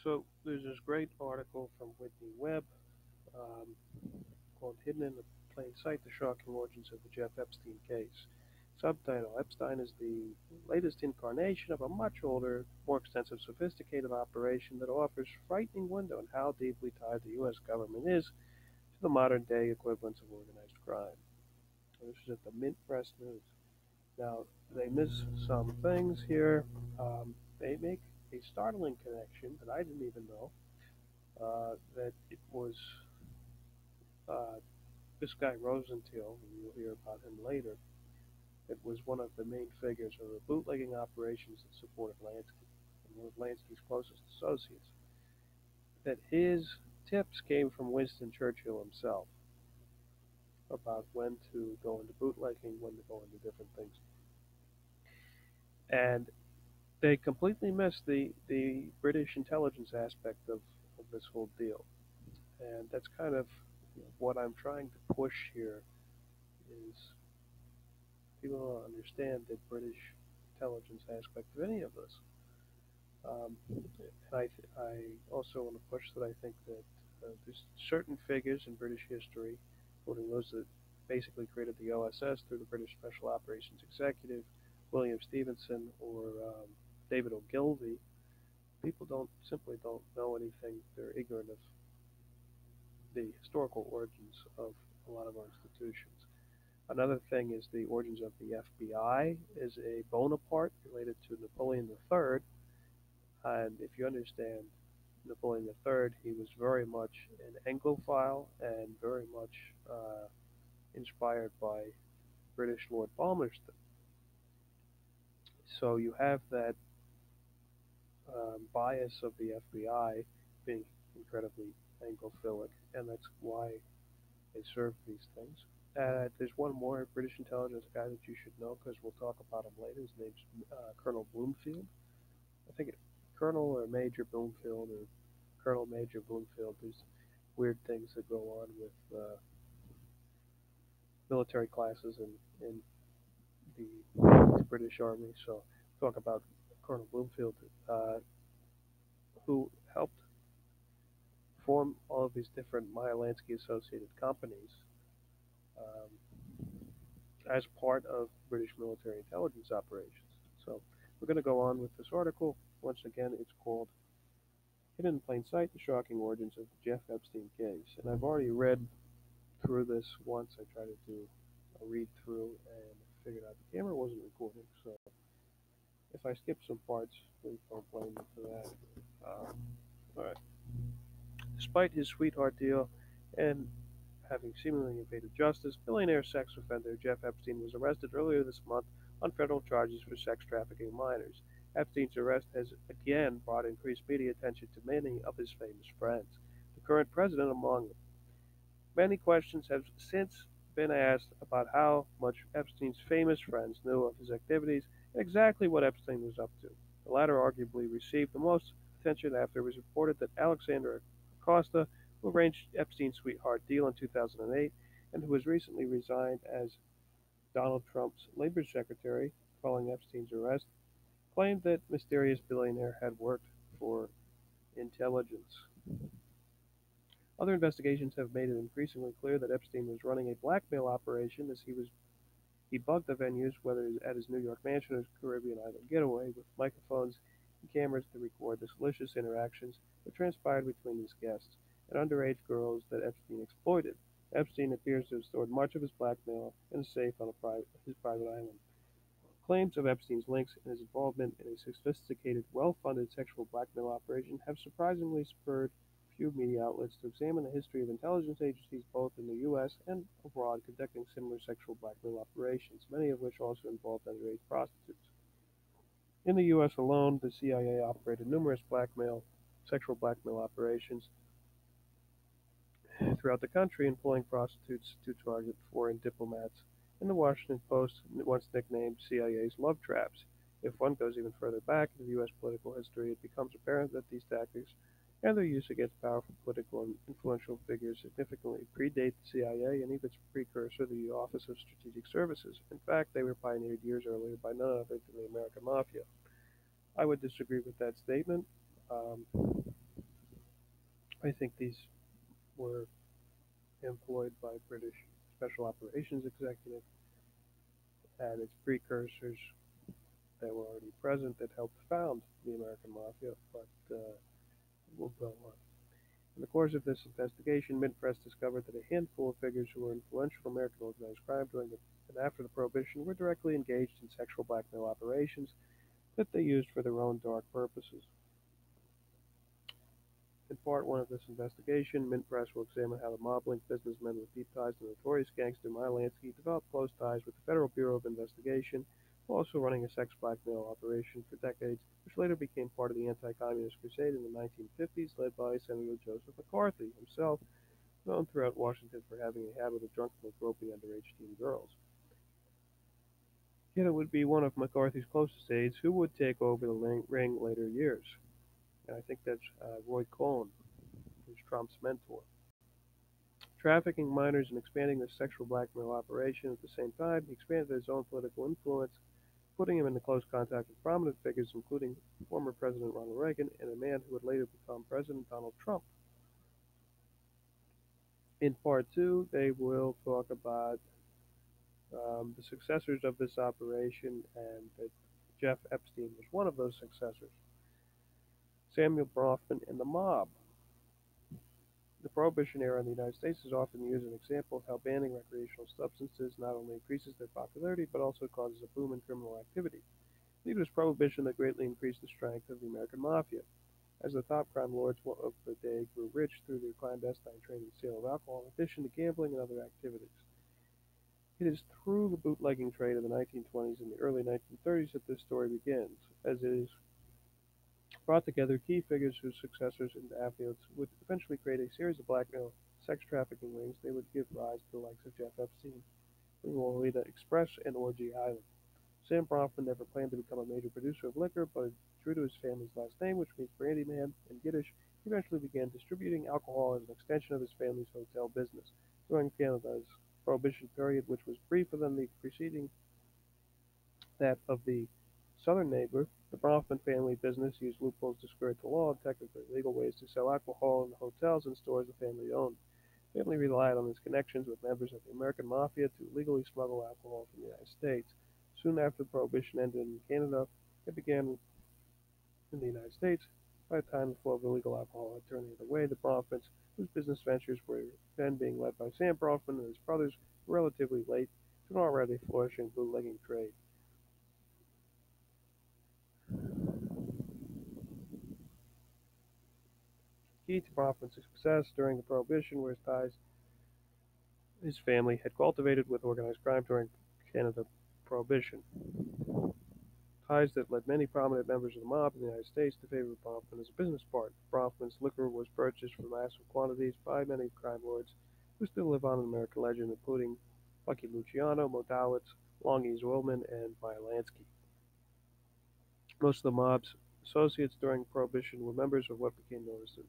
So there's this great article from Whitney Webb um, called Hidden in Plain Sight, The Shocking Origins of the Jeff Epstein Case. Subtitle: Epstein is the latest incarnation of a much older, more extensive, sophisticated operation that offers frightening window on how deeply tied the U.S. government is to the modern day equivalents of organized crime. This is at the Mint Press News. Now, they miss some things here. They make a startling connection that I didn't even know, that it was uh, this guy Rosenthal, and you'll hear about him later, that was one of the main figures of the bootlegging operations that supported Lansky, and one of Lansky's closest associates, that his tips came from Winston Churchill himself about when to go into bootlegging, when to go into different things. And they completely missed the British intelligence aspect of this whole deal. And that's kind of what I'm trying to push here is people don't understand the British intelligence aspect of any of this. And I also want to push that I think that there's certain figures in British history, including those that basically created the OSS through the British Special Operations Executive, William Stephenson, or David Ogilvy. People don't know anything. They're ignorant of the historical origins of a lot of our institutions. Another thing is the origins of the FBI is a Bonaparte related to Napoleon III. And if you understand Napoleon III, he was very much an Anglophile and very much inspired by British Lord Palmerston. So you have that bias of the FBI being incredibly Anglophilic, and that's why they serve these things. There's one more British intelligence guy that you should know because we'll talk about him later. His name's Colonel Bloomfield. I think Colonel or Major Bloomfield or Colonel Major Bloomfield. There's weird things that go on with military classes in the British Army. So talk about Colonel Bloomfield, who helped form all of these different Meyer Lansky associated companies um, as part of British military intelligence operations. So we're going to go on with this article. Once again, it's called Hidden in Plain Sight, The Shocking Origins of the Jeff Epstein Case. And I've already read through this once. I tried to do a read through and figured out the camera wasn't recording. So if I skip some parts, please don't blame me for that. All right. Despite his sweetheart deal and having seemingly evaded justice, billionaire sex offender Jeff Epstein was arrested earlier this month on federal charges for sex trafficking minors. Epstein's arrest has again brought increased media attention to many of his famous friends, the current president among them. Many questions have since been asked about how much Epstein's famous friends knew of his activities and exactly what Epstein was up to. The latter arguably received the most attention after it was reported that Alexander Acosta, who arranged Epstein's sweetheart deal in 2008 and who has recently resigned as Donald Trump's labor secretary following Epstein's arrest, claimed that mysterious billionaire had worked for intelligence. Other investigations have made it increasingly clear that Epstein was running a blackmail operation as he bugged the venues, whether at his New York mansion or his Caribbean island getaway, with microphones and cameras to record the salacious interactions that transpired between his guests and underage girls that Epstein exploited. Epstein appears to have stored much of his blackmail in a safe on his private island. Claims of Epstein's links and his involvement in a sophisticated, well-funded sexual blackmail operation have surprisingly spurred few media outlets to examine the history of intelligence agencies both in the U.S. and abroad conducting similar sexual blackmail operations, many of which also involved underage prostitutes. In the U.S. alone, the CIA operated numerous sexual blackmail operations throughout the country, employing prostitutes to target foreign diplomats, and the Washington Post once nicknamed CIA's love traps. If one goes even further back into U.S. political history, it becomes apparent that these tactics and their use against powerful political and influential figures significantly predate the CIA and even its precursor, the Office of Strategic Services. In fact, they were pioneered years earlier by none other than the American Mafia. I would disagree with that statement. Um, I think these were employed by British Special Operations Executive and its precursors that were already present that helped found the American Mafia, but we'll go on. In the course of this investigation, Mint Press discovered that a handful of figures who were influential in American organized crime during and after the Prohibition were directly engaged in sexual blackmail operations that they used for their own dark purposes. In part one of this investigation, Mint Press will examine how the mob-linked businessmen with deep ties to notorious gangster Meyer Lansky developed close ties with the Federal Bureau of Investigation, while also running a sex blackmail operation for decades, which later became part of the anti-communist crusade in the 1950s, led by Senator Joseph McCarthy, himself known throughout Washington for having a habit of drunkenly groping underage teen girls. Yet it would be one of McCarthy's closest aides who would take over the ring later years. And I think that's Roy Cohn, who's Trump's mentor. Trafficking minors and expanding the sexual blackmail operation at the same time, he expanded his own political influence, putting him into close contact with prominent figures, including former President Ronald Reagan and a man who would later become President Donald Trump. In part two, they will talk about the successors of this operation, and that Jeff Epstein was one of those successors. Samuel Bronfman and the mob. The Prohibition era in the United States is often used as an example of how banning recreational substances not only increases their popularity, but also causes a boom in criminal activity. It was Prohibition that greatly increased the strength of the American Mafia, as the top crime lords of the day grew rich through their clandestine trade and sale of alcohol, in addition to gambling and other activities. It is through the bootlegging trade of the 1920s and the early 1930s that this story begins, as it is brought together key figures whose successors and affiliates would eventually create a series of blackmail sex trafficking rings. They would give rise to the likes of Jeff Epstein, Lolita Express, and Orgy Island. Sam Bronfman never planned to become a major producer of liquor, but true to his family's last name, which means Brandy Man in Yiddish, he eventually began distributing alcohol as an extension of his family's hotel business. During Canada's Prohibition period, which was briefer than the preceding that of the southern neighbor, the Bronfman family business used loopholes to skirt the law and technically legal ways to sell alcohol in the hotels and stores the family owned. The family relied on its connections with members of the American Mafia to legally smuggle alcohol from the United States. Soon after Prohibition ended in Canada, it began in the United States. By the time the flow of illegal alcohol had turned the other way, the Bronfmans, whose business ventures were then being led by Sam Bronfman and his brothers, were relatively late to an already flourishing bootlegging trade. Key to Bronfman's success during the Prohibition were his ties his family had cultivated with organized crime during Canada Prohibition. Ties that led many prominent members of the mob in the United States to favor Bronfman as a business partner. Bronfman's liquor was purchased for massive quantities by many crime lords who still live on in American legend, including Bucky Luciano, Modowitz, Long E. Zwillman, and Meyer Lansky. Most of the mob's associates during Prohibition were members of what became known as the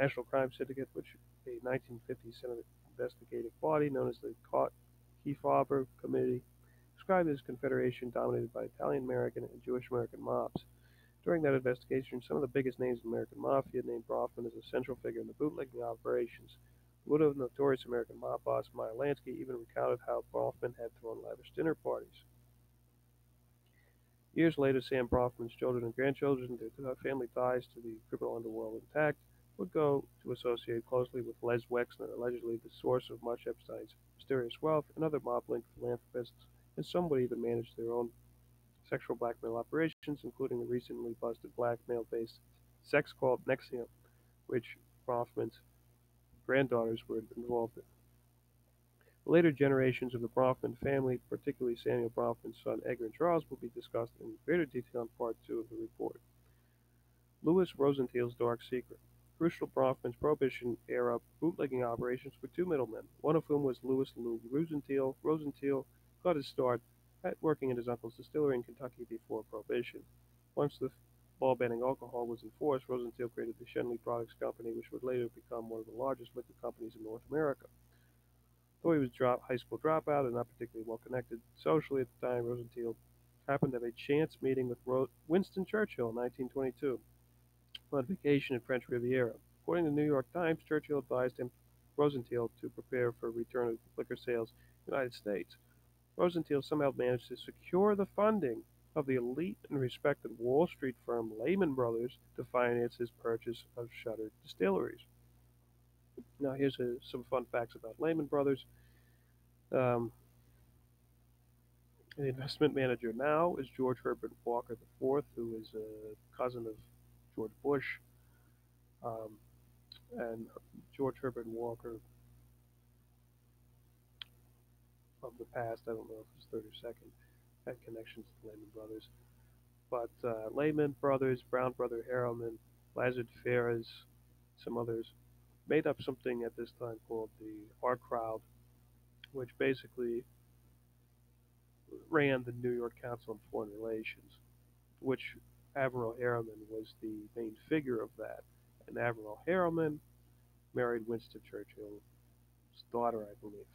National Crime Syndicate, which a 1950 Senate investigative body known as the Kefauver Committee described as a confederation dominated by Italian-American and Jewish-American mobs. During that investigation, some of the biggest names in the American Mafia named Bronfman as a central figure in the bootlegging operations. The widow of notorious American mob boss Meyer Lansky even recounted how Bronfman had thrown lavish dinner parties. Years later, Sam Bronfman's children and grandchildren, their family ties to the criminal underworld intact, would go to associate closely with Les Wexner, allegedly the source of much Epstein's mysterious wealth, and other mob-linked philanthropists, and some would even manage their own sexual blackmail operations, including the recently busted blackmail-based sex cult NXIVM, which Bronfman's granddaughters were involved in. The later generations of the Bronfman family, particularly Samuel Bronfman's son Edgar and Charles, will be discussed in greater detail in Part 2 of the report. Louis Rosenthal's Dark Secret. Crucial Bronfman's Prohibition-era bootlegging operations were two middlemen, one of whom was Louis Lou Rosenthal. Rosenthal got his start at working at his uncle's distillery in Kentucky before Prohibition. Once the law banning alcohol was enforced, Rosenthal created the Schenley Products Company, which would later become one of the largest liquor companies in North America. Though he was a high school dropout and not particularly well connected socially at the time, Rosenthal happened to have a chance meeting with Winston Churchill in 1922 on vacation in French Riviera. According to the New York Times, Churchill advised him Rosenthal to prepare for a return of liquor sales in the United States. Rosenthal somehow managed to secure the funding of the elite and respected Wall Street firm Lehman Brothers to finance his purchase of shuttered distilleries. Now, here's some fun facts about Lehman Brothers. Um, the investment manager now is George Herbert Walker IV, who is a cousin of George Bush. Um, and George Herbert Walker of the past, I don't know if it's third or second, had connections to Lehman Brothers. But Lehman Brothers, Brown Brother Harriman, Lazard Ferris, some others, made up something at this time called the R Crowd, which basically ran the New York Council on Foreign Relations, which Admiral Harriman was the main figure of that. And Admiral Harriman married Winston Churchill's daughter, I believe.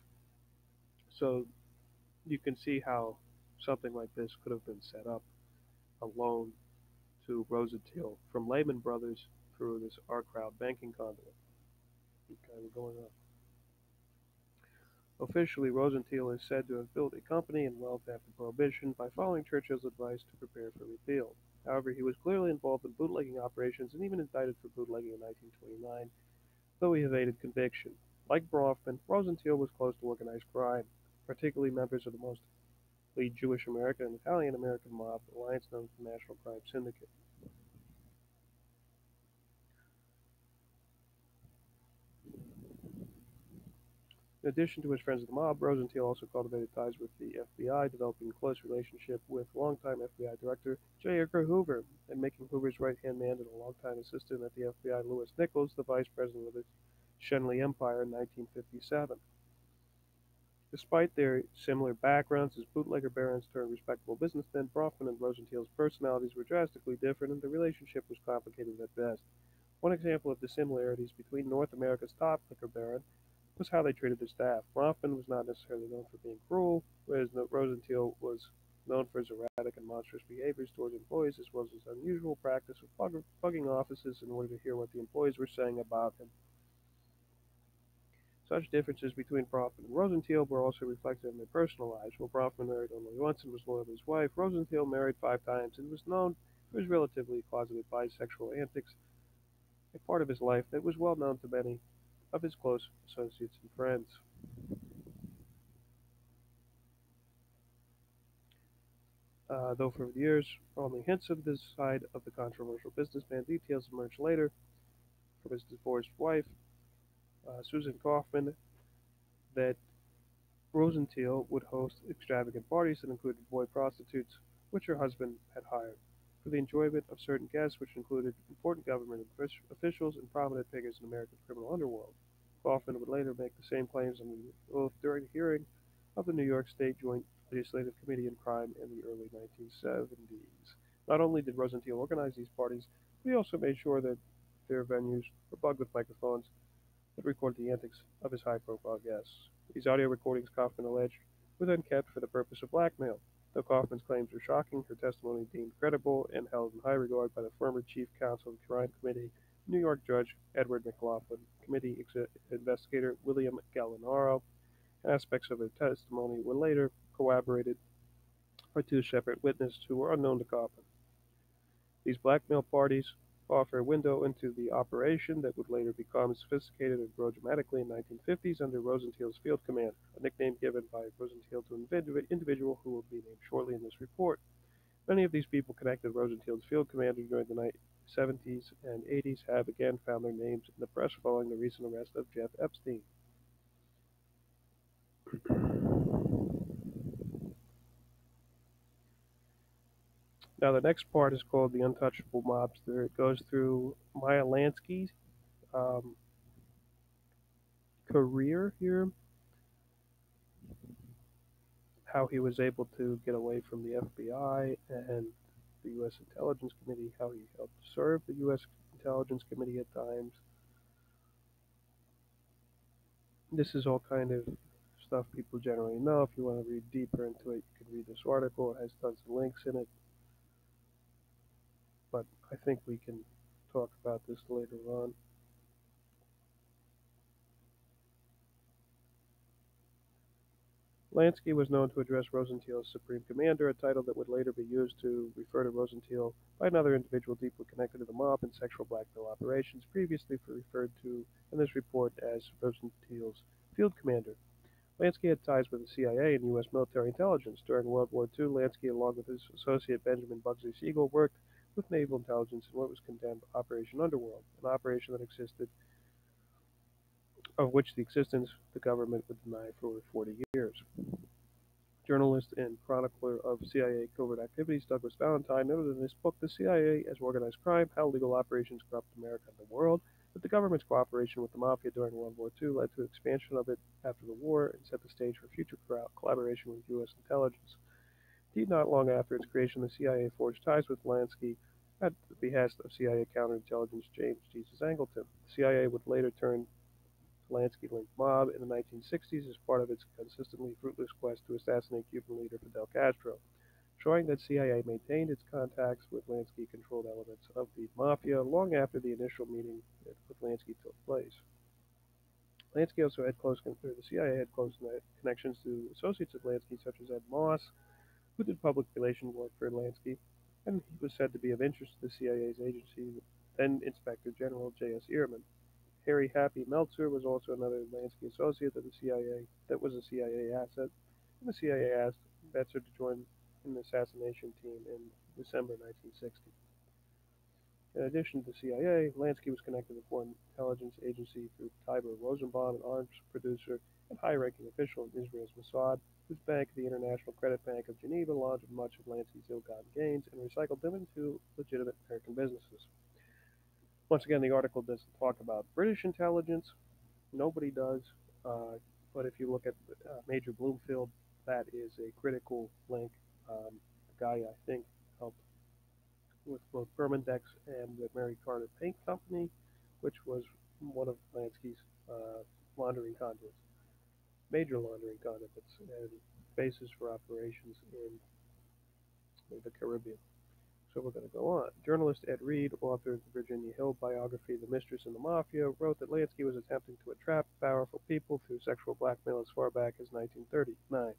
So you can see how something like this could have been set up, a loan to Rosenthal from Lehman Brothers through this R Crowd banking conduit. Okay, we're going on. Officially, Rosenthal is said to have built a company in wealth after Prohibition by following Churchill's advice to prepare for repeal. However, he was clearly involved in bootlegging operations and even indicted for bootlegging in 1929, though he evaded conviction. Like Bronfman, Rosenthal was close to organized crime, particularly members of the mostly Jewish American and Italian American mob alliance known as the National Crime Syndicate. In addition to his friends of the mob, Rosenthal also cultivated ties with the FBI, developing a close relationship with longtime FBI Director J. Edgar Hoover, and making Hoover's right-hand man and a longtime assistant at the FBI, Louis Nichols, the vice president of the Shenley Empire in 1957. Despite their similar backgrounds as bootlegger barons turned respectable businessmen, Bronfman and Rosenthal's personalities were drastically different, and the relationship was complicated at best. One example of the similarities between North America's top liquor baron was how they treated their staff. Bronfman was not necessarily known for being cruel, whereas Rosenthal was known for his erratic and monstrous behaviors towards employees, as well as his unusual practice of bugging offices in order to hear what the employees were saying about him. Such differences between Bronfman and Rosenthal were also reflected in their personal lives. While Bronfman married only once and was loyal to his wife, Rosenthal married 5 times and was known for his relatively closeted bisexual antics, a part of his life that was well known to many of his close associates and friends. Though for years only hints of this side of the controversial businessman, details emerged later from his divorced wife, Susan Kaufman, that Rosenthal would host extravagant parties that included boy prostitutes, which her husband had hired, for the enjoyment of certain guests, which included important government officials and prominent figures in American criminal underworld. Kaufman would later make the same claims on the oath during the hearing of the New York State Joint Legislative Committee on Crime in the early 1970s. Not only did Rosenthal organize these parties, but he also made sure that their venues were bugged with microphones that record the antics of his high-profile guests. These audio recordings, Kaufman alleged, were then kept for the purpose of blackmail. Though Kaufman's claims were shocking, her testimony deemed credible and held in high regard by the former chief counsel of the Crime Committee, New York Judge Edward McLaughlin, committee investigator William Gallinaro. Aspects of her testimony were later corroborated by 2 separate witnesses who were unknown to Kaufman. These blackmail parties offer a window into the operation that would later become sophisticated and grow dramatically in the 1950s under Rosenthal's field commander, a nickname given by Rosenthal to an individual who will be named shortly in this report. Many of these people connected Rosenthal's field commander during the 70s and 80s have again found their names in the press following the recent arrest of Jeff Epstein. Now, the next part is called the Untouchable Mobster. It goes through Meyer Lansky's um, career here, how he was able to get away from the FBI and the U.S. Intelligence Committee, how he helped serve the U.S. Intelligence Committee at times. This is all kind of stuff people generally know. If you want to read deeper into it, you can read this article. It has tons of links in it. But I think we can talk about this later on. Lansky was known to address Rosenthal's Supreme Commander, a title that would later be used to refer to Rosenthal by another individual deeply connected to the mob and sexual blackmail operations, previously referred to in this report as Rosenthal's Field Commander. Lansky had ties with the CIA and U.S. military intelligence. During World War II, Lansky, along with his associate Benjamin Bugsy Siegel, worked with naval intelligence in what was condemned Operation Underworld, an operation that existed, of which the existence the government would deny for over 40 years. Journalist and chronicler of CIA covert activities, Douglas Valentine, noted in his book, The CIA as Organized Crime, How Legal Operations Corrupt America and the World, that the government's cooperation with the Mafia during World War II led to expansion of it after the war and set the stage for future collaboration with U.S. intelligence. Indeed, not long after its creation, the CIA forged ties with Lansky at the behest of CIA counterintelligence James Jesus Angleton. The CIA would later turn Lansky-linked mob in the 1960s as part of its consistently fruitless quest to assassinate Cuban leader Fidel Castro, showing that CIA maintained its contacts with Lansky-controlled elements of the mafia long after the initial meeting with Lansky took place. Lansky also had the CIA had close connections to associates of Lansky, such as Ed Moss, who did public relations work for Lansky, and he was said to be of interest to the CIA's agency, then Inspector General J.S. Ehrman. Harry Happy Meltzer was also another Lansky associate of the CIA that was a CIA asset, and the CIA asked Meltzer to join in the assassination team in December 1960. In addition to the CIA, Lansky was connected to foreign intelligence agency through Tibor Rosenbaum, an arms producer and high-ranking official in Israel's Mossad, whose Banque the International Credit Bank of Geneva laundered much of Lansky's ill-gotten gains and recycled them into legitimate American businesses. Once again, the article doesn't talk about British intelligence. Nobody does. But if you look at Major Bloomfield, that is a critical link. The guy, I think, helped with both Bermandex and the Mary Carter Paint Company, which was one of Lansky's laundering conduits, major laundering conduits, and bases for operations in the Caribbean. So we're going to go on. Journalist Ed Reed, author of the Virginia Hill biography The Mistress and the Mafia, wrote that Lansky was attempting to entrap powerful people through sexual blackmail as far back as 1939.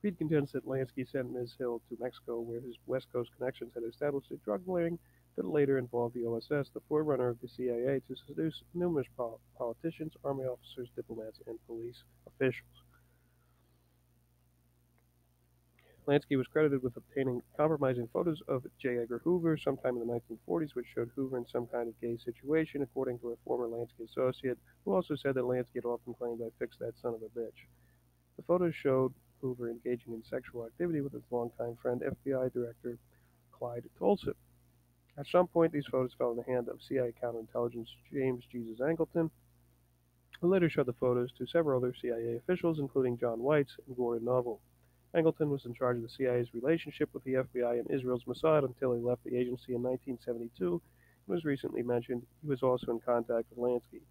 Reed contends that Lansky sent Ms. Hill to Mexico, where his West Coast connections had established a drug ring that later involved the OSS, the forerunner of the CIA, to seduce numerous politicians, army officers, diplomats, and police officials. Lansky was credited with obtaining compromising photos of J. Edgar Hoover sometime in the 1940s, which showed Hoover in some kind of gay situation, according to a former Lansky associate, who also said that Lansky had often claimed, "I fixed that son of a bitch." The photos showed Hoover engaging in sexual activity with his longtime friend, FBI Director Clyde Tolson. At some point, these photos fell in the hand of CIA counterintelligence James Jesus Angleton, who later showed the photos to several other CIA officials, including John Weitz and Gordon Noble. Angleton was in charge of the CIA's relationship with the FBI and Israel's Mossad until he left the agency in 1972 and was recently mentioned he was also in contact with Lansky.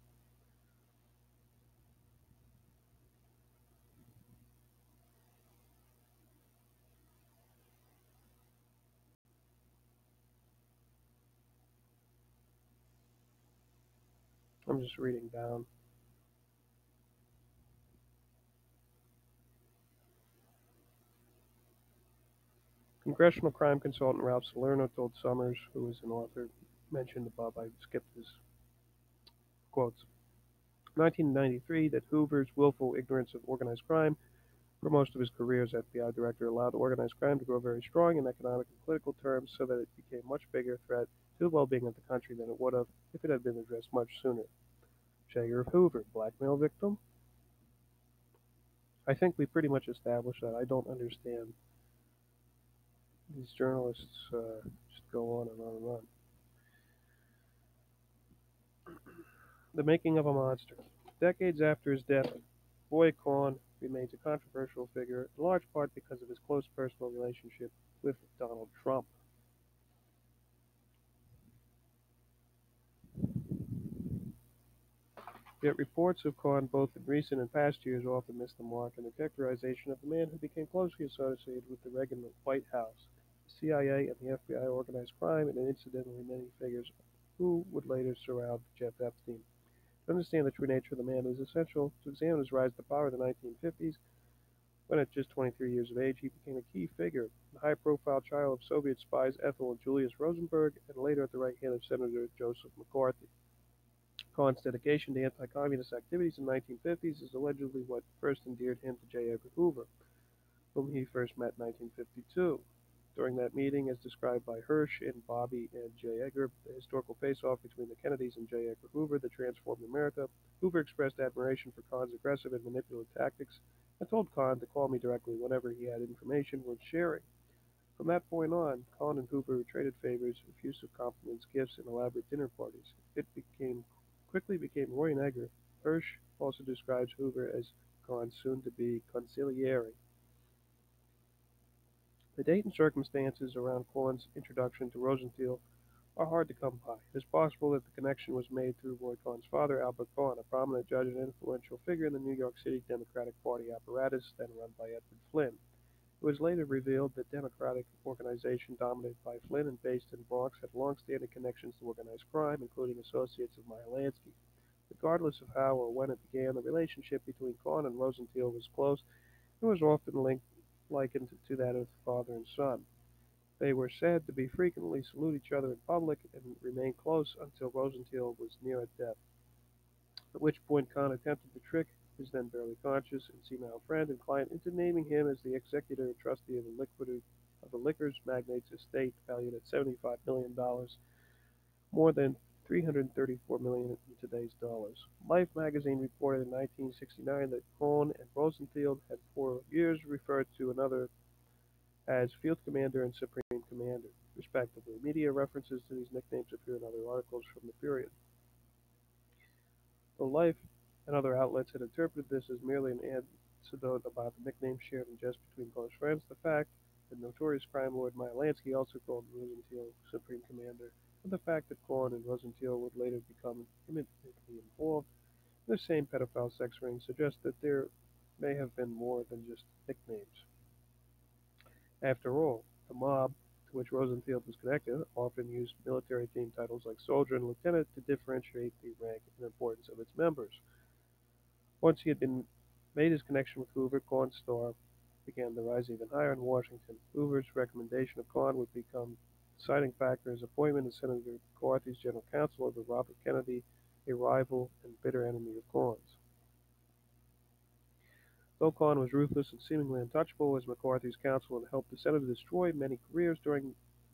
I'm just reading down. Congressional crime consultant Ralph Salerno told Summers, who is an author mentioned above, I skipped his quotes, 1993, that Hoover's willful ignorance of organized crime for most of his career as FBI director allowed organized crime to grow very strong in economic and political terms so that it became a much bigger threat to the well-being of the country than it would have if it had been addressed much sooner. J. Edgar Hoover, blackmail victim? I think we pretty much established that. I don't understand. These journalists just go on and on and on. The making of a monster. Decades after his death, Boy Cohn remains a controversial figure, in large part because of his close personal relationship with Donald Trump. Yet reports of Cohn, both in recent and past years, often miss the mark in the characterization of the man who became closely associated with the Reagan White House, the CIA, and the FBI organized crime, and incidentally many figures who would later surround Jeff Epstein. To understand the true nature of the man, it is essential to examine his rise to power in the 1950s, When at just 23 years of age, he became a key figure, the high-profile child of Soviet spies Ethel and Julius Rosenberg, and later at the right hand of Senator Joseph McCarthy. Cohn's dedication to anti-communist activities in the 1950s is allegedly what first endeared him to J. Edgar Hoover, whom he first met in 1952. During that meeting, as described by Hirsch in Bobby and J. Edgar, the historical face-off between the Kennedys and J. Edgar Hoover that transformed America, Hoover expressed admiration for Cohn's aggressive and manipulative tactics and told Cohn to call me directly whenever he had information worth sharing. From that point on, Cohn and Hoover traded favors, effusive compliments, gifts, and elaborate dinner parties. Quickly became Roy and Edgar. Hirsch also describes Hoover as Cohn's soon-to-be consigliere. The date and circumstances around Cohn's introduction to Rosenthal are hard to come by. It is possible that the connection was made through Roy Cohn's father, Albert Cohn, a prominent judge and influential figure in the New York City Democratic Party apparatus, then run by Edward Flynn. It was later revealed that Democratic organization dominated by Flynn and based in Bronx had long-standing connections to organized crime, including associates of Meyer Lansky. Regardless of how or when it began, the relationship between Cohn and Rosenthal was close and was often likened to that of father and son. They were said to be frequently salute each other in public and remain close until Rosenthal was near death, at which point Cohn attempted to trick his then barely conscious and senile friend and client into naming him as the executor and trustee of the liquors magnate's estate valued at $75 million, more than $334 million in today's dollars. Life magazine reported in 1969 that Cohn and Rosenthal had for years referred to another as Field Commander and Supreme Commander, respectively. Media references to these nicknames appear in other articles from the period. Though Life and other outlets had interpreted this as merely an anecdote about the nickname shared in jest between close friends, the fact that notorious crime lord Meyer Lansky also called Rosenthal Supreme Commander, and the fact that Cohn and Rosenthal would later become intimately involved in the same pedophile sex ring suggests that there may have been more than just nicknames. After all, the mob, to which Rosenthal was connected, often used military-themed titles like soldier and lieutenant to differentiate the rank and importance of its members. Once he had made his connection with Hoover, Cohn's star began to rise even higher in Washington. Hoover's recommendation of Cohn would become the deciding factor in his appointment as Senator McCarthy's general counsel over Robert Kennedy, a rival and bitter enemy of Cohn's. Though Cohn was ruthless and seemingly untouchable as McCarthy's counsel and helped the Senator destroy many careers during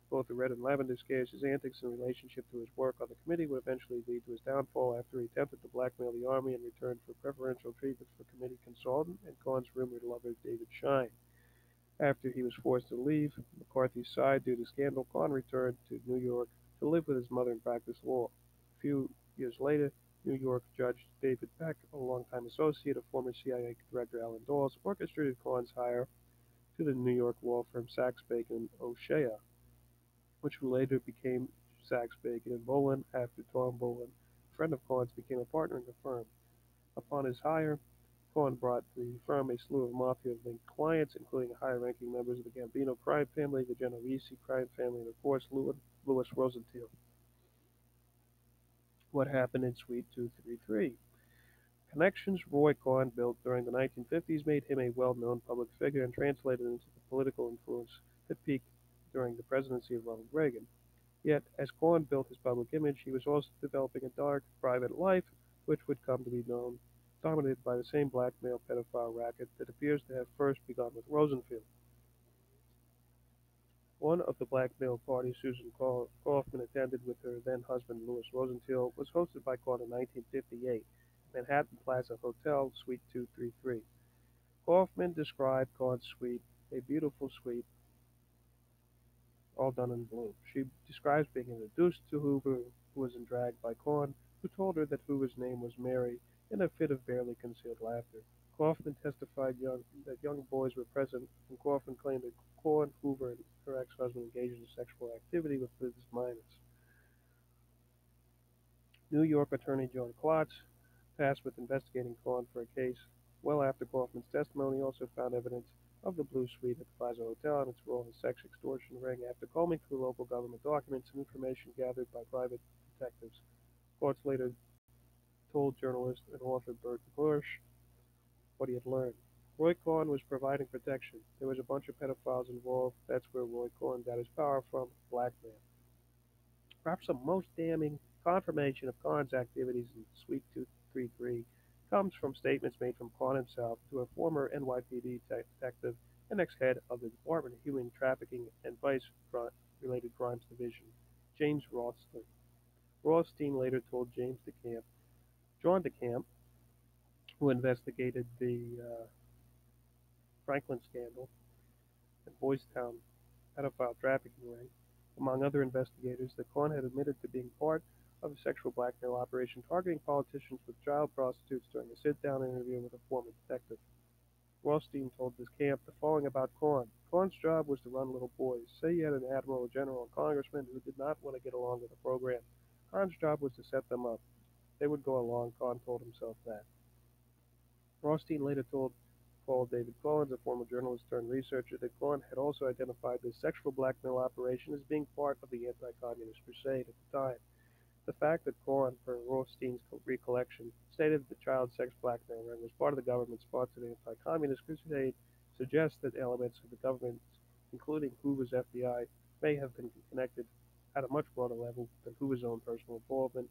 both the Red and Lavender scares, his antics in relationship to his work on the committee would eventually lead to his downfall after he attempted to blackmail the Army in return for preferential treatment for committee consultant and Cohn's rumored lover David Schein. After he was forced to leave McCarthy's side due to scandal, Cohn returned to New York to live with his mother and practice law. A few years later, New York Judge David Beck, a longtime associate of former CIA Director Alan Dulles, orchestrated Cohn's hire to the New York law firm Sachs Bacon O'Shea, which later became Sachs Bacon and Bowen after Tom Bowen, a friend of Cohn's, became a partner in the firm. Upon his hire, Cohn brought the firm a slew of mafia-linked clients, including high-ranking members of the Gambino crime family, the Genovese crime family, and of course Louis Rosenthal. What happened in Suite 233? Connections Roy Cohn built during the 1950s made him a well-known public figure and translated into the political influence that peaked during the presidency of Ronald Reagan. Yet, as Cohn built his public image, he was also developing a dark, private life, which would come to be known, dominated by the same blackmail pedophile racket that appears to have first begun with Rosenthal. One of the blackmail parties Susan Kaufman attended with her then-husband Louis Rosenthal was hosted by Cohn in 1958 at Manhattan Plaza Hotel, Suite 233. Kaufman described Cohn's suite, a beautiful suite, all done in blue. She describes being introduced to Hoover, who was in drag by Cohn, who told her that Hoover's name was Mary, in a fit of barely concealed laughter. Kaufman testified that young boys were present, and Kaufman claimed that Cohn, Hoover, and her ex-husband engaged in sexual activity with business minors. New York Attorney John Klotz, tasked with investigating Cohn for a case well after Kaufman's testimony, also found evidence of the Blue Suite at the Plaza Hotel and its role in the sex extortion ring. After combing through local government documents and information gathered by private detectives, Klotz later told journalist and author Bert Bush what he had learned. Roy Cohn was providing protection. There was a bunch of pedophiles involved. That's where Roy Cohn got his power from, blackmail. Perhaps the most damning confirmation of Cohn's activities in Suite 233 comes from statements made from Cohn himself to a former NYPD detective and ex-head of the Department of Human Trafficking and Vice-related Crimes Division, James Rothstein. Rothstein later told John DeCamp, who investigated the Franklin scandal and Boys Town pedophile trafficking ring, among other investigators, that Cohn had admitted to being part of a sexual blackmail operation targeting politicians with child prostitutes during a sit-down interview with a former detective. Rothstein told this camp the following about Cohn. Cohn's job was to run little boys. Say you had an admiral, a general, and congressman who did not want to get along with the program. Cohn's job was to set them up. They would go along, Cohn told himself that. Rothstein later told Paul David Collins, a former journalist turned researcher, that Cohn had also identified this sexual blackmail operation as being part of the anti-communist crusade at the time. The fact that Cohn, per Rothstein's recollection, stated that the child sex blackmail ring was part of the government-sponsored anti-communist crusade suggests that elements of the government, including Hoover's FBI, may have been connected at a much broader level than Hoover's own personal involvement,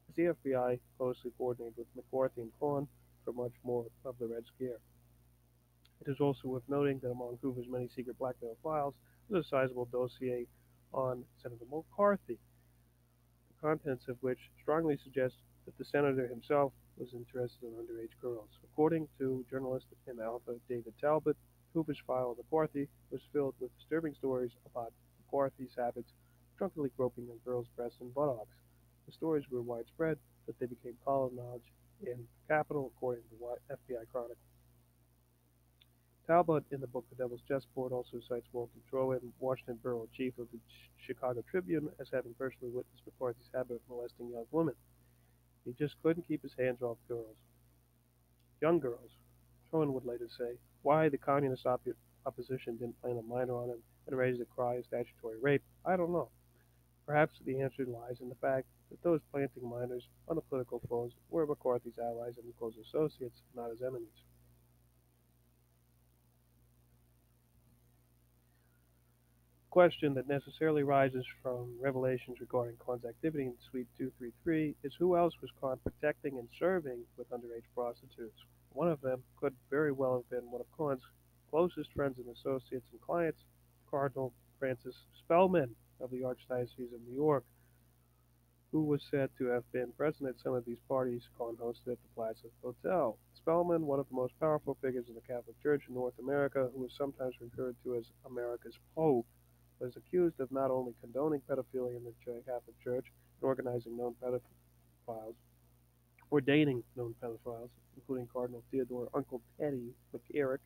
as the FBI closely coordinated with McCarthy and Cohn for much more of the Red Scare. It is also worth noting that among Hoover's many secret blackmail files was a sizable dossier on Senator McCarthy, the contents of which strongly suggest that the senator himself was interested in underage girls. According to journalist and author David Talbot, Hoover's file on McCarthy was filled with disturbing stories about McCarthy's habits of drunkenly groping on girls' breasts and buttocks. The stories were widespread, but they became common knowledge in the Capitol, according to the FBI Chronicle. Talbot, in the book The Devil's Chessboard, also cites Walter Trowan, Washington bureau chief of the Chicago Tribune, as having personally witnessed McCarthy's habit of molesting young women. He just couldn't keep his hands off girls. Young girls. Trowan would later say, why the communist opposition didn't plant a minor on him and raise the cry of statutory rape, I don't know. Perhaps the answer lies in the fact that those planting minors on the political foes were McCarthy's allies and close associates, not his enemies. Question that necessarily rises from revelations regarding Cohn's activity in Suite 233 is who else was Cohn protecting and serving with underage prostitutes? One of them could very well have been one of Cohn's closest friends and associates and clients, Cardinal Francis Spellman of the Archdiocese of New York, who was said to have been present at some of these parties Cohn hosted at the Plaza Hotel. Spellman, one of the most powerful figures in the Catholic Church in North America, who was sometimes referred to as America's Pope, was accused of not only condoning pedophilia in the Catholic Church and organizing known pedophiles, ordaining known pedophiles, including Cardinal Theodore Uncle Teddy McCarrick,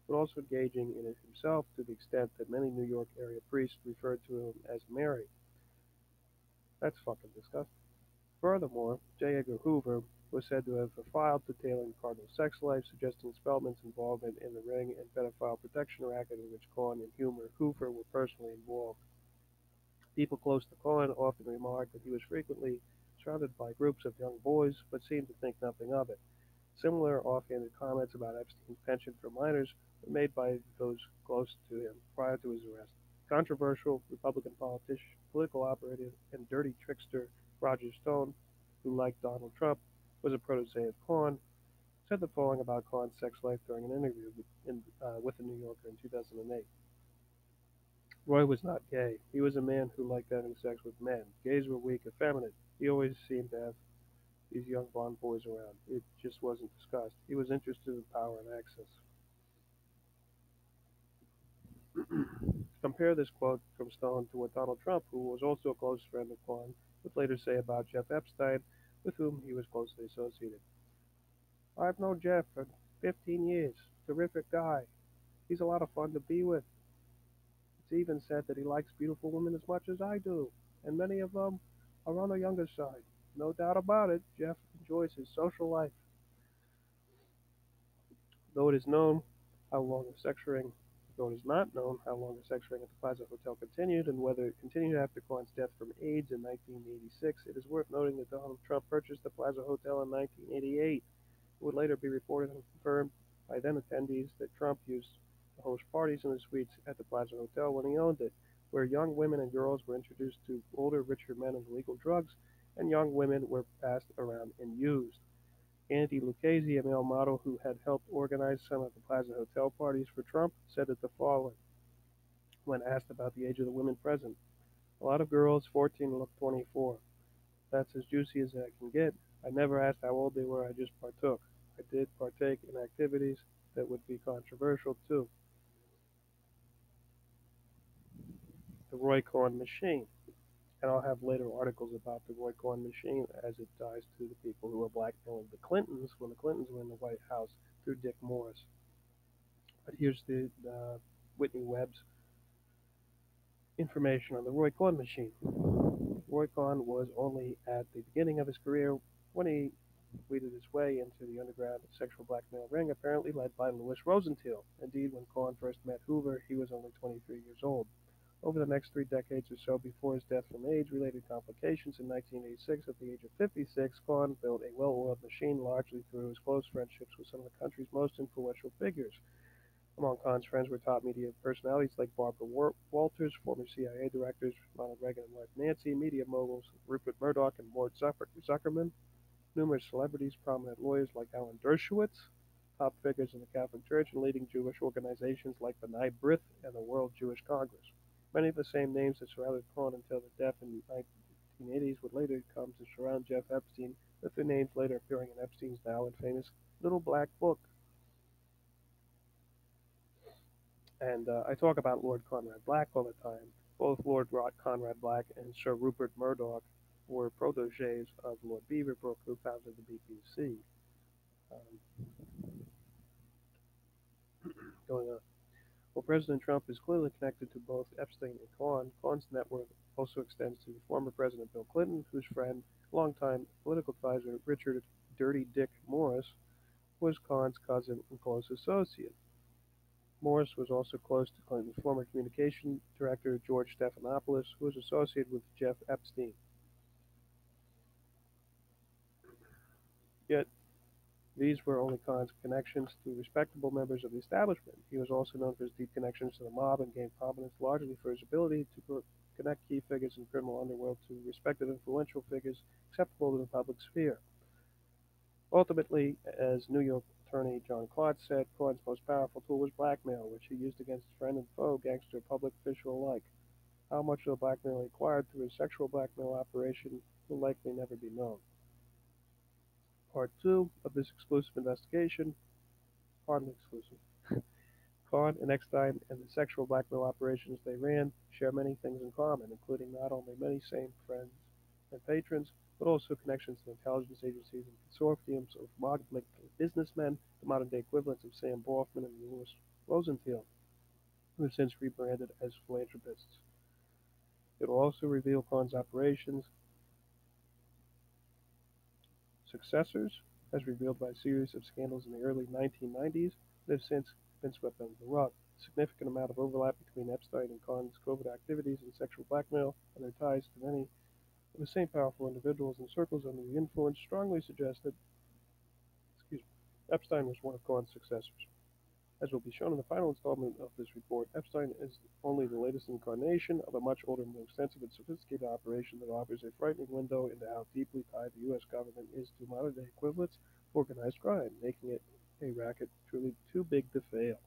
but also engaging in it himself to the extent that many New York area priests referred to him as Mary. That's fucking disgusting. Furthermore, J. Edgar Hoover was said to have filed detailing Cardinal's sex life, suggesting Spellman's involvement in the ring and pedophile protection racket in which Cohn and Hoover were personally involved. People close to Cohn often remarked that he was frequently surrounded by groups of young boys, but seemed to think nothing of it. Similar offhanded comments about Epstein's penchant for minors were made by those close to him prior to his arrest. Controversial Republican political operator, and dirty trickster Roger Stone, who, like Donald Trump, was a protege of Cohn, said the following about Cohn's sex life during an interview with the New Yorker in 2008. Roy was not gay. He was a man who liked having sex with men. Gays were weak, effeminate. He always seemed to have these young blonde boys around. It just wasn't discussed. He was interested in power and access. Compare this quote from Stone to what Donald Trump, who was also a close friend of Cohn, would later say about Jeff Epstein, with whom he was closely associated. I've known Jeff for 15 years. Terrific guy. He's a lot of fun to be with. It's even said that he likes beautiful women as much as I do, and many of them are on the younger side. No doubt about it, Jeff enjoys his social life. Though it is known how long the sex ring, though it is not known how long the sex ring at the Plaza Hotel continued and whether it continued after Cohn's death from AIDS in 1986, it is worth noting that Donald Trump purchased the Plaza Hotel in 1988. It would later be reported and confirmed by then attendees that Trump used to host parties in the suites at the Plaza Hotel when he owned it, where young women and girls were introduced to older, richer men and illegal drugs, and young women were passed around and used. Andy Lucchese, a male model who had helped organize some of the Plaza Hotel parties for Trump, said that the following when asked about the age of the women present. A lot of girls, 14, look 24. That's as juicy as I can get. I never asked how old they were, I just partook. I did partake in activities that would be controversial too. The Roy Cohn machine. And I'll have later articles about the Roy Cohn machine as it dies to the people who were blackmailing the Clintons when the Clintons were in the White House through Dick Morris. But here's the Whitney Webb's information on the Roy Cohn machine. Roy Cohn was only at the beginning of his career when he weeded his way into the underground sexual blackmail ring, apparently led by Louis Rosenthal. Indeed, when Cohn first met Hoover, he was only 23 years old. Over the next 3 decades or so before his death from age-related complications in 1986, at the age of 56, Cohn built a well-oiled machine largely through his close friendships with some of the country's most influential figures. Among Cohn's friends were top media personalities like Barbara Walters, former CIA directors Ronald Reagan and wife Nancy, media moguls Rupert Murdoch and Mort Zuckerman, numerous celebrities, prominent lawyers like Alan Dershowitz, top figures in the Catholic Church, and leading Jewish organizations like B'nai B'rith and the World Jewish Congress. Many of the same names that surrounded Cohn until his death in the 1980s would later come to surround Jeff Epstein, with their names later appearing in Epstein's now infamous Little Black Book. And I talk about Lord Conrad Black all the time. Both Lord Conrad Black and Sir Rupert Murdoch were proteges of Lord Beaverbrook, who founded the BBC. Going on. While President Trump is clearly connected to both Epstein and Cohn, Cohn's network also extends to former President Bill Clinton, whose friend, longtime political advisor Richard Dirty Dick Morris, was Cohn's cousin and close associate. Morris was also close to Clinton's former communication director George Stephanopoulos, who was associated with Jeff Epstein. Yet, these were only Cohn's connections to respectable members of the establishment. He was also known for his deep connections to the mob and gained prominence largely for his ability to connect key figures in the criminal underworld to respected influential figures acceptable to the public sphere. Ultimately, as New York attorney John Klotz said, Cohn's most powerful tool was blackmail, which he used against friend and foe, gangster, public official alike. How much of the blackmail he acquired through his sexual blackmail operation will likely never be known. Part 2 of this exclusive investigation, hardly exclusive. Cohn and Epstein and the sexual blackmail operations they ran share many things in common, including not only many same friends and patrons, but also connections to intelligence agencies and consortiums of mob-linked businessmen, the modern-day equivalents of Sam Bronfman and Louis Rosenthal, who have since rebranded as philanthropists. It will also reveal Cohn's operations successors, as revealed by a series of scandals in the early 1990s that have since been swept under the rug. A significant amount of overlap between Epstein and Cohn's covert activities and sexual blackmail and their ties to many of the same powerful individuals and circles under the influence strongly suggest that Epstein was one of Cohn's successors. As will be shown in the final installment of this report, Epstein is only the latest incarnation of a much older, more extensive and sophisticated operation that offers a frightening window into how deeply tied the U.S. government is to modern-day equivalents of organized crime, making it a racket truly too big to fail.